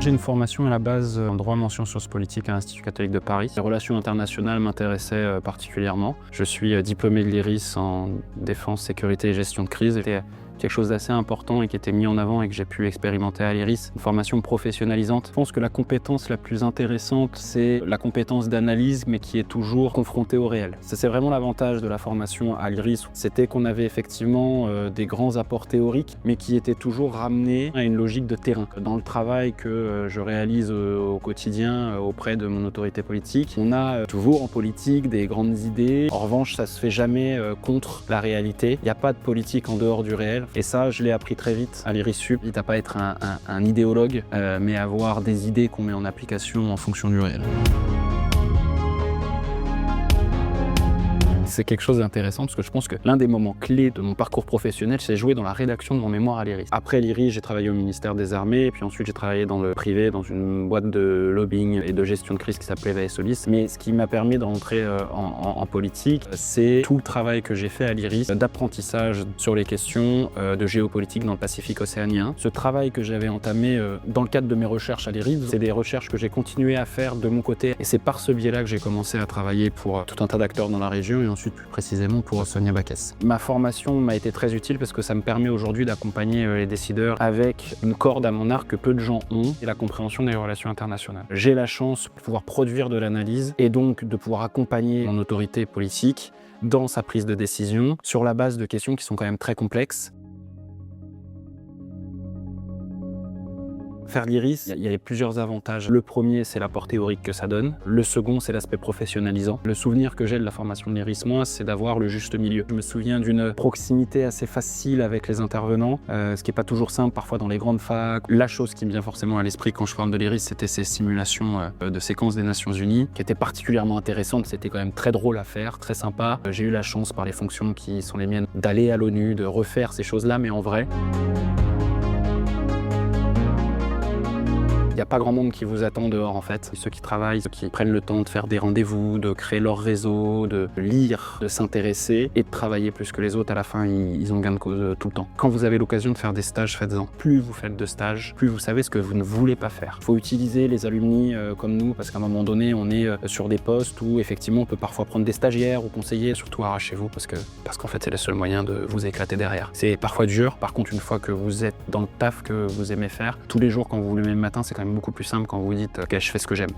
J'ai une formation à la base en droit mention sciences politiques à l'Institut catholique de Paris. Les relations internationales m'intéressaient particulièrement. Je suis diplômé de l'IRIS en défense, sécurité et gestion de crise. C'était quelque chose d'assez important et qui était mis en avant et que j'ai pu expérimenter à l'IRIS. Une formation professionnalisante. Je pense que la compétence la plus intéressante, c'est la compétence d'analyse, mais qui est toujours confrontée au réel. C'est vraiment l'avantage de la formation à l'IRIS. C'était qu'on avait effectivement des grands apports théoriques, mais qui étaient toujours ramenés à une logique de terrain. Dans le travail que je réalise au quotidien auprès de mon autorité politique, on a toujours en politique des grandes idées. En revanche, ça se fait jamais contre la réalité. Il n'y a pas de politique en dehors du réel. Et ça, je l'ai appris très vite à l'IRIS-Sup. Il ne faut pas être un idéologue, mais avoir des idées qu'on met en application en fonction du réel. C'est quelque chose d'intéressant parce que je pense que l'un des moments clés de mon parcours professionnel, c'est jouer dans la rédaction de mon mémoire à l'IRIS. Après l'IRIS, j'ai travaillé au ministère des Armées et puis ensuite j'ai travaillé dans le privé, dans une boîte de lobbying et de gestion de crise qui s'appelait VSOLIS. Mais ce qui m'a permis d'entrer en politique, c'est tout le travail que j'ai fait à l'IRIS d'apprentissage sur les questions de géopolitique dans le Pacifique océanien. Ce travail que j'avais entamé dans le cadre de mes recherches à l'IRIS, c'est des recherches que j'ai continué à faire de mon côté. Et c'est par ce biais-là que j'ai commencé à travailler pour tout un tas d'acteurs dans la région et ensuite plus précisément pour Sonia Backès. Ma formation m'a été très utile parce que ça me permet aujourd'hui d'accompagner les décideurs avec une corde à mon arc que peu de gens ont, et la compréhension des relations internationales. J'ai la chance de pouvoir produire de l'analyse et donc de pouvoir accompagner mon autorité politique dans sa prise de décision sur la base de questions qui sont quand même très complexes. Faire l'IRIS, il y a plusieurs avantages. Le premier, c'est l'apport théorique que ça donne. Le second, c'est l'aspect professionnalisant. Le souvenir que j'ai de la formation de l'IRIS, moi, c'est d'avoir le juste milieu. Je me souviens d'une proximité assez facile avec les intervenants, ce qui n'est pas toujours simple parfois dans les grandes facs. La chose qui me vient forcément à l'esprit quand je forme de l'IRIS, c'était ces simulations de séquences des Nations Unies, qui étaient particulièrement intéressantes. C'était quand même très drôle à faire, très sympa. J'ai eu la chance, par les fonctions qui sont les miennes, d'aller à l'ONU, de refaire ces choses-là, mais en vrai. Il n'y a pas grand monde qui vous attend dehors en fait. Ceux qui travaillent, ceux qui prennent le temps de faire des rendez-vous, de créer leur réseau, de lire, de s'intéresser et de travailler plus que les autres, à la fin ils ont gain de cause tout le temps. Quand vous avez l'occasion de faire des stages, faites-en. Plus vous faites de stages, plus vous savez ce que vous ne voulez pas faire. Il faut utiliser les alumni comme nous parce qu'à un moment donné on est sur des postes où effectivement on peut parfois prendre des stagiaires ou conseillers, surtout arrachez-vous parce qu'en fait c'est le seul moyen de vous éclater derrière. C'est parfois dur, par contre une fois que vous êtes dans le taf que vous aimez faire, tous les jours quand vous vous levez le matin c'est quand même beaucoup plus simple quand vous dites « ok, je fais ce que j'aime ».